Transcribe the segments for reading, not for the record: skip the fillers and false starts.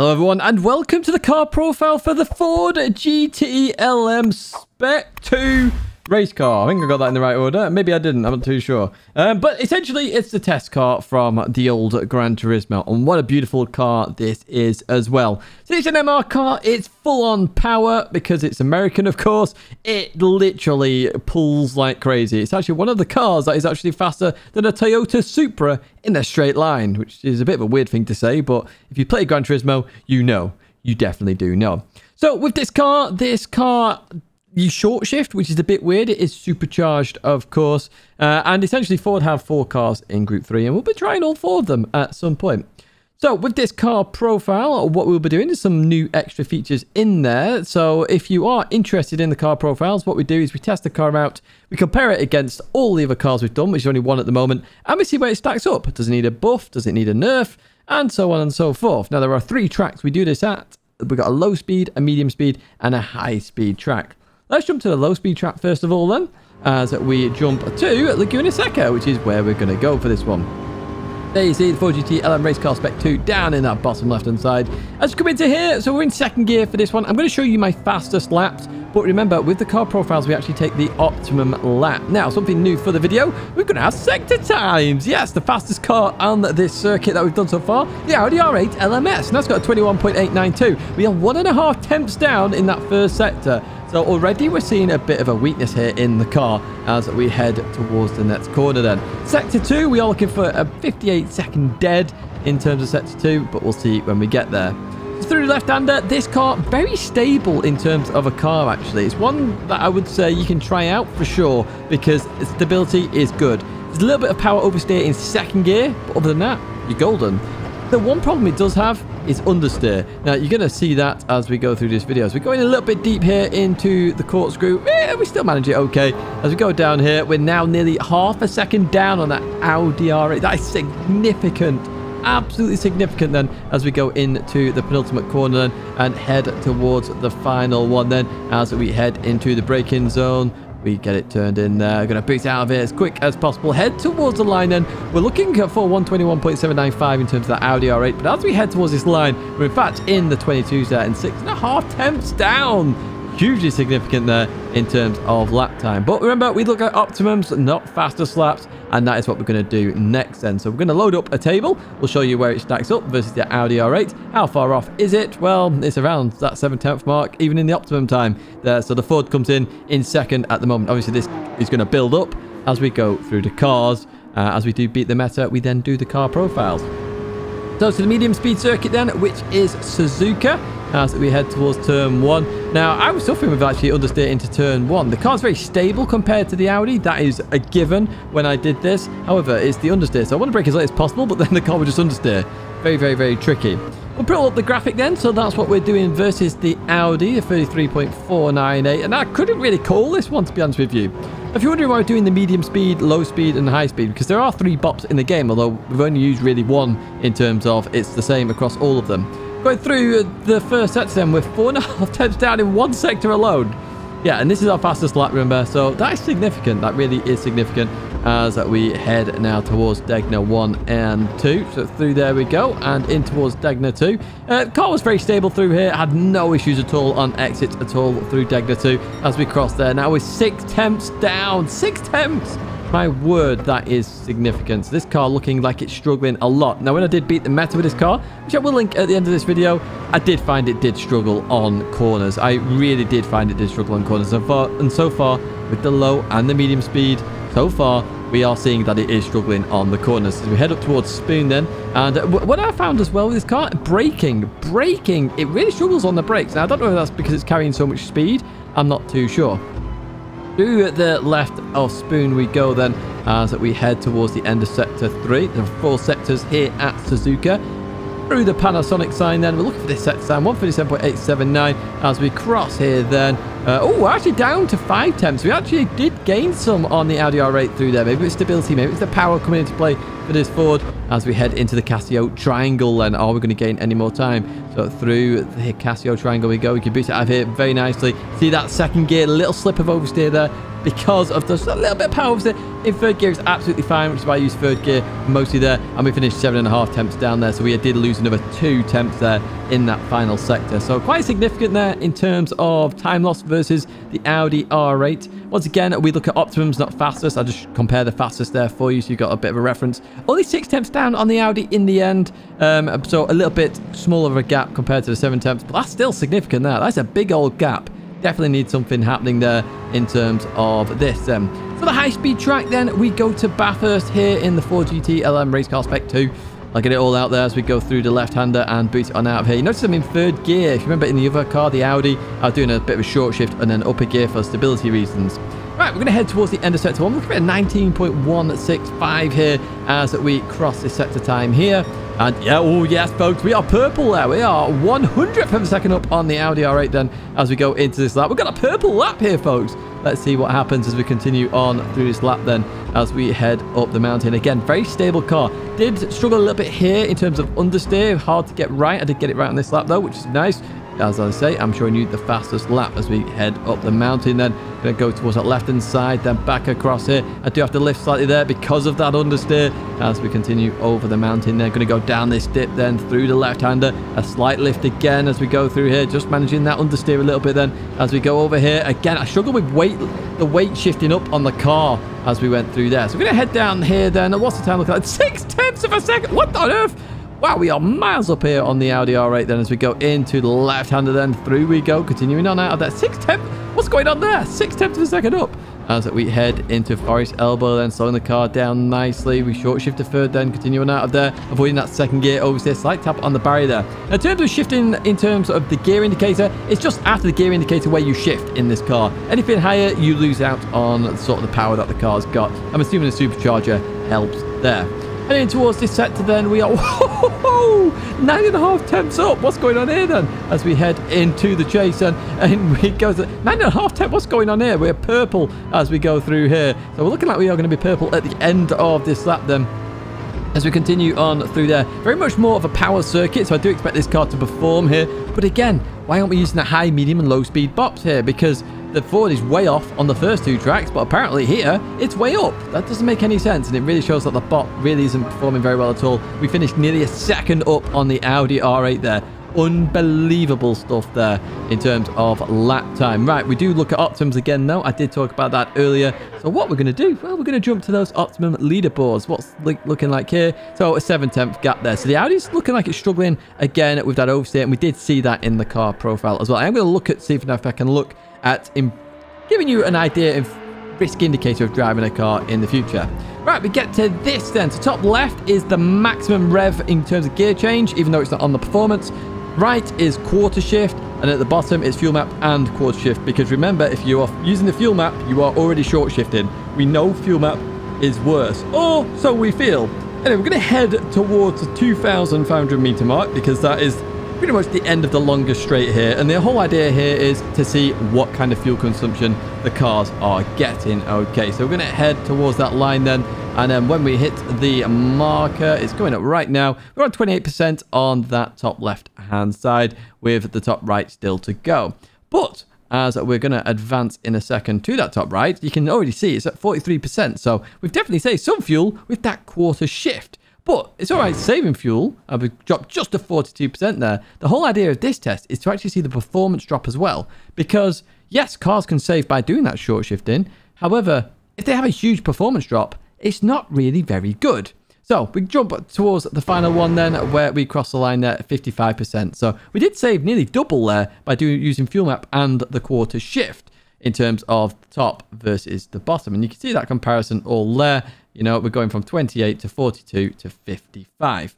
Hello everyone and welcome to the car profile for the Ford GT LM Spec 2 race car. I think I got that in the right order. Maybe I didn't. I'm not too sure. But essentially, it's the test car from the old Gran Turismo. And what a beautiful car this is as well. So it's an MR car. It's full on power because it's American, of course. It literally pulls like crazy. It's actually one of the cars that is actually faster than a Toyota Supra in a straight line, which is a bit of a weird thing to say. But if you play Gran Turismo, you know. You definitely do know. So with this car, you short shift, which is a bit weird. It is supercharged, of course. And essentially, Ford have 4 cars in Group 3, and we'll be trying all 4 of them at some point. So with this car profile, what we'll be doing is some new extra features in there. So if you are interested in the car profiles, what we do is we test the car out, we compare it against all the other cars we've done, which is only 1 at the moment, and we see where it stacks up. Does it need a buff? Does it need a nerf? And so on and so forth. Now, there are 3 tracks we do this at. We've got a low speed, a medium speed, and a high speed track. Let's jump to the low speed track first of all then, as we jump to Laguna Seca, which is where we're going to go for this one. There you see the Ford GT LM Race Car Spec 2 down in that bottom left hand side. As we come into here, so we're in 2nd gear for this one. I'm going to show you my fastest laps, but remember, with the car profiles, we actually take the optimum lap. Now, something new for the video, we're going to have sector times. Yes, the fastest car on this circuit that we've done so far, the Audi R8 LMS, and that's got a 21.892. We are 1.5 tenths down in that first sector. So already we're seeing a bit of a weakness here in the car as we head towards the next corner then. Sector 2, we are looking for a 58-second dead in terms of Sector 2, but we'll see when we get there. Through the left-hander, this car, very stable in terms of a car, actually. It's one that I would say you can try out for sure because stability is good. There's a little bit of power oversteer in 2nd gear, but other than that, you're golden. The one problem it does have is understeer. Now, you're going to see that as we go through this video. So we're going a little bit deep here into the corkscrew. We still manage it okay. As we go down here, we're now nearly half a second down on that Audi R8. That is significant. Absolutely significant then as we go into the penultimate corner then and head towards the final one then as we head into the braking zone. We get it turned in there. Going to boot out of it as quick as possible. Head towards the line then. We're looking for 121.795 in terms of that Audi R8. But as we head towards this line, we're in fact in the 22s there and 6.5 tenths down. Hugely significant there in terms of lap time. But remember, we look at optimums, not fastest laps. And that is what we're going to do next then. So we're going to load up a table. We'll show you where it stacks up versus the Audi R8. How far off is it? Well, it's around that 7/10th mark, even in the optimum time there. So the Ford comes in 2nd at the moment. Obviously, this is going to build up as we go through the cars. As we do beat the meta, we then do the car profiles. So to the medium speed circuit then, which is Suzuka, as we head towards turn 1. Now, I was suffering with actually understeer into turn 1. The car's very stable compared to the Audi. That is a given when I did this. However, it's the understeer. So I want to brake as late as possible, but then the car will just understeer. Very, very, very tricky. We'll pull up the graphic then. So that's what we're doing versus the Audi, the 33.498. And I couldn't really call this one, to be honest with you. If you're wondering why we're doing the medium speed, low speed, and high speed, because there are 3 bops in the game, although we've only used really 1 in terms of it's the same across all of them. Going through the first sector then, we're 4.5 tenths down in 1 sector alone. Yeah, and this is our fastest lap, remember. So that is significant. That really is significant as we head now towards Daytona 1 and 2. So through there we go and in towards Daytona 2. Car was very stable through here. Had no issues at all on exit at all through Daytona 2 as we cross there. Now we're 6 tenths down. 6 tenths! My word, that is significant. So this car looking like it's struggling a lot. Now, when I did beat the meta with this car, which I will link at the end of this video, I did find it did struggle on corners. I really did find it did struggle on corners. So far, with the low and the medium speed, so far, we are seeing that it is struggling on the corners. So we head up towards Spoon then. And what I found as well with this car, braking. It really struggles on the brakes. Now, I don't know if that's because it's carrying so much speed. I'm not too sure. To the left of Spoon we go then as we head towards the end of Sector 3. There are 4 sectors here at Suzuka. Through the Panasonic sign then, we're looking for this sector sign, 157.879 as we cross here then. Oh, we're actually down to 5 tenths. We actually did gain some on the Audi R8 through there. Maybe it's stability, maybe it's the power coming into play for this Ford as we head into the Casio Triangle then. Are we going to gain any more time? So through the Casio Triangle we go. We can boost it out of here very nicely. See that 2nd gear, little slip of oversteer there. because of just a little bit of power. In third gear, it's absolutely fine, which is why I use third gear mostly there. And we finished 7.5 temps down there. So we did lose another 2 temps there in that final sector. So quite significant there in terms of time loss versus the Audi R8. Once again, we look at optimums, not fastest. I'll just compare the fastest there for you so you've got a bit of a reference. Only 6 temps down on the Audi in the end. So a little bit smaller of a gap compared to the 7 temps. But that's still significant there. That's a big old gap. Definitely need something happening there in terms of this. For the high-speed track, then, we go to Bathurst here in the Ford GT LM Race Car Spec 2. I'll get it all out there as we go through the left-hander and boot it on out of here. You notice I'm in third gear. If you remember in the other car, the Audi, I was doing a bit of a short shift and then upper gear for stability reasons. Right, we're going to head towards the end of sector 1. We're looking at 19.165 here as we cross this sector time here. And yeah, oh yes, folks, we are purple there. We are 100th of a second up on the Audi R8 then as we go into this lap. We've got a purple lap here, folks. Let's see what happens as we continue on through this lap then as we head up the mountain. Again, very stable car. Did struggle a little bit here in terms of understeer. Hard to get right. I did get it right on this lap though, which is nice. As I say, I'm showing you the fastest lap as we head up the mountain then. Going to go towards that left-hand side, then back across here. I do have to lift slightly there because of that understeer as we continue over the mountain there. Going to go down this dip then through the left-hander. A slight lift again as we go through here. Just managing that understeer a little bit then as we go over here. Again, I struggle with the weight shifting up on the car as we went through there. So we're going to head down here then. What's the time looking like? 6 tenths of a second. What on earth? Wow, we are miles up here on the Audi R8 then as we go into the left-hander then. Through we go, continuing on out of that. 6 tenths. What's going on there? 6 tenths of a second up. As we head into Forest Elbow then, slowing the car down nicely. We short shift to third then, continuing out of there. Avoiding that second gear, oversteer, slight tap on the barrier there. Now, in terms of shifting in terms of the gear indicator, it's just after the gear indicator where you shift in this car. Anything higher, you lose out on sort of the power that the car's got. I'm assuming the supercharger helps there. Heading towards this sector then, we are 9.5 temps up. What's going on here then? As we head into the chase and we go to 9.5 temps. What's going on here? We're purple as we go through here. So we're looking like we are going to be purple at the end of this lap then. As we continue on through there, very much more of a power circuit, so I do expect this car to perform here. But again, why aren't we using the high, medium and low speed bops here? Because the Ford is way off on the first 2 tracks, but apparently here it's way up. That doesn't make any sense, and it really shows that the bot really isn't performing very well at all. We finished nearly a second up on the Audi R8 there. Unbelievable stuff there in terms of lap time. Right, we do look at optimums again though. I did talk about that earlier. So what we're going to do, well, we're going to jump to those optimum leaderboards. What's looking like here? So a 7/10 gap there. So the Audi's looking like it's struggling again with that oversteer, and we did see that in the car profile as well. I'm going to look at, see if I can look at giving you an idea of risk indicator of driving a car in the future. Right, we get to this then. So top left is the maximum rev in terms of gear change, even though it's not on the performance. Right is quarter shift, and at the bottom is fuel map and quarter shift, because remember, if you are using the fuel map, you are already short shifting. We know fuel map is worse, or so we feel. Anyway, we're going to head towards the 2,500 meter mark, because that is pretty much the end of the longest straight here, and the whole idea here is to see what kind of fuel consumption the cars are getting. Okay, so we're going to head towards that line then, and then when we hit the marker, it's going up right now. We're on 28% on that top left hand side, with the top right still to go. But as we're going to advance in a second to that top right, you can already see it's at 43%, so we've definitely saved some fuel with that quarter shift. But it's all right saving fuel. We've dropped just to 42% there. The whole idea of this test is to actually see the performance drop as well. Because, yes, cars can save by doing that short shifting. However, if they have a huge performance drop, it's not really very good. So we jump towards the final one then, where we cross the line there at 55%. So we did save nearly double there by using fuel map and the quarter shift in terms of top versus the bottom. And you can see that comparison all there. You know, we're going from 28 to 42 to 55.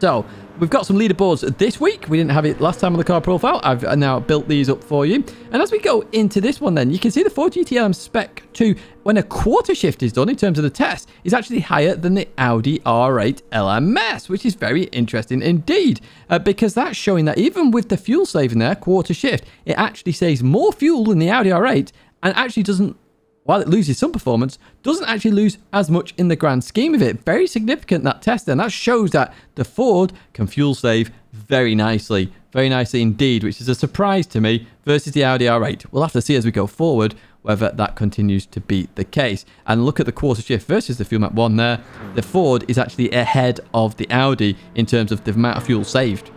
So we've got some leaderboards this week. We didn't have it last time on the car profile. I've now built these up for you. And as we go into this one then, you can see the Ford GT Spec 2, when a quarter shift is done in terms of the test, is actually higher than the Audi R8 LMS, which is very interesting indeed. Because that's showing that even with the fuel saving there, quarter shift, it actually saves more fuel than the Audi R8 and actually doesn't, while it loses some performance, doesn't actually lose as much in the grand scheme of it. Very significant, that test, and that shows that the Ford can fuel save very nicely indeed, which is a surprise to me versus the Audi R8. We'll have to see as we go forward whether that continues to be the case. And look at the quarter shift versus the fuel map 1 there. The Ford is actually ahead of the Audi in terms of the amount of fuel saved.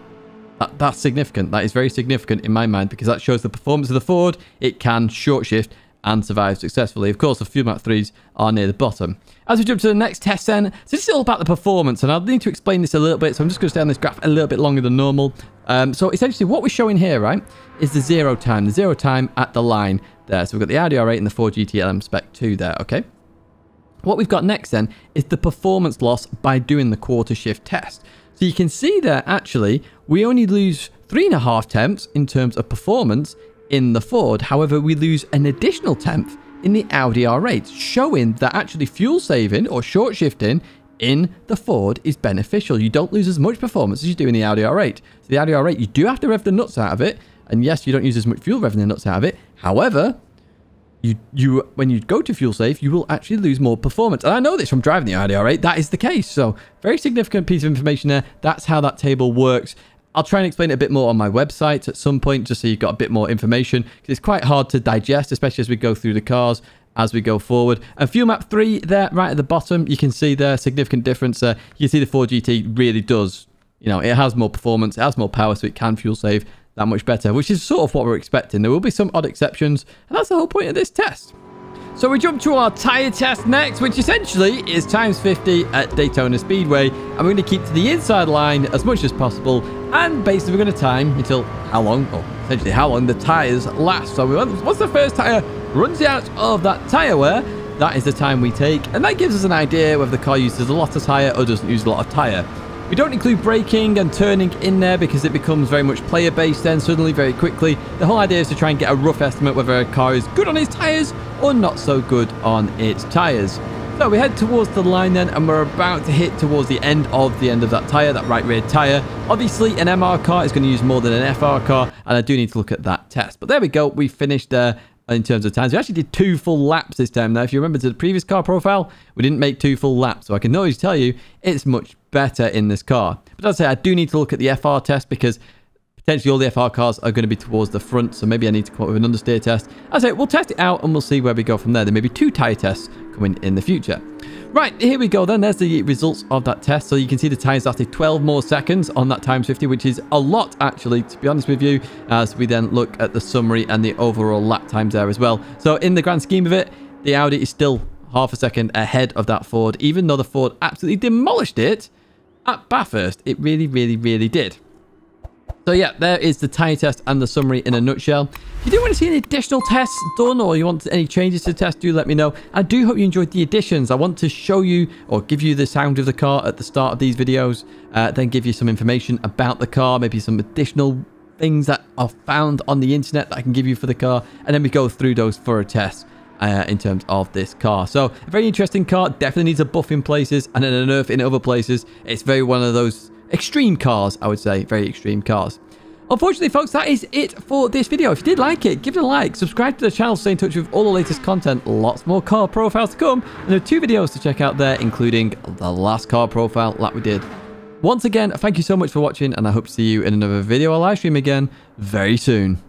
That's significant. That is very significant in my mind, because that shows the performance of the Ford. It can short shift and survive successfully. Of course, the fuel map 3s are near the bottom. As we jump to the next test then, so this is all about the performance, and I'll need to explain this a little bit, so I'm just going to stay on this graph a little bit longer than normal. So essentially what we're showing here, right, is the zero time at the line there. So we've got the Audi R8 and the Ford GT LM Spec 2 there, okay? What we've got next then is the performance loss by doing the quarter shift test. So you can see there, actually, we only lose 3.5 tenths in terms of performance in the Ford. However, we lose an additional tenth in the Audi R8, showing that actually fuel saving or short shifting in the Ford is beneficial. You don't lose as much performance as you do in the Audi R8. So the Audi R8, you do have to rev the nuts out of it. And yes, you don't use as much fuel revving the nuts out of it. However, when you go to fuel save, you will actually lose more performance. And I know this from driving the Audi R8. That is the case. So very significant piece of information there. That's how that table works. I'll try and explain it a bit more on my website at some point, just so you've got a bit more information, because it's quite hard to digest, especially as we go through the cars as we go forward. And fuel map 3 there, right at the bottom, you can see there, significant difference there. You can see the Ford GT really does, you know, it has more performance, it has more power, so it can fuel save that much better, which is sort of what we're expecting. There will be some odd exceptions, and that's the whole point of this test. So we jump to our tyre test next, which essentially is times 50 at Daytona Speedway. And we're going to keep to the inside line as much as possible. And basically we're going to time until how long, or essentially how long the tyres last. So once the first tyre runs out of that tyre wear, that is the time we take. And that gives us an idea whether the car uses a lot of tyre or doesn't use a lot of tyre. We don't include braking and turning in there because it becomes very much player-based then suddenly very quickly. The whole idea is to try and get a rough estimate whether a car is good on its tyres or not so good on its tyres. So we head towards the line then, and we're about to hit towards the end of that tyre, that right rear tyre. Obviously, an MR car is going to use more than an FR car, and I do need to look at that test. But there we go. We finished there. In terms of times, we actually did 2 full laps this time. Now, if you remember to the previous car profile, we didn't make 2 full laps, so I can always tell you it's much better in this car. But as I say, I do need to look at the FR test, because potentially all the FR cars are going to be towards the front, so maybe I need to come up with an understeer test. As I say, we'll test it out and we'll see where we go from there. There may be 2 tyre tests coming in the future. Right, here we go then. There's the results of that test. So you can see the tyres lasted 12 more seconds on that times 50, which is a lot, actually, to be honest with you, as we then look at the summary and the overall lap times there as well. So in the grand scheme of it, the Audi is still half a second ahead of that Ford, even though the Ford absolutely demolished it at Bathurst. It really, really, really did. So yeah, there is the tyre test and the summary in a nutshell. If you do want to see any additional tests done, or you want any changes to the test, do let me know. I do hope you enjoyed the additions. I want to show you or give you the sound of the car at the start of these videos, then give you some information about the car, maybe some additional things that are found on the internet that I can give you for the car, and then we go through those for a test in terms of this car. So a very interesting car, definitely needs a buff in places and then a nerf in other places. It's very one of those extreme cars, I would say, very extreme cars. Unfortunately, folks, that is it for this video. If you did like it, give it a like, subscribe to the channel, stay in touch with all the latest content, lots more car profiles to come, and there are 2 videos to check out there, including the last car profile that we did. Once again, thank you so much for watching, and I hope to see you in another video or live stream again very soon.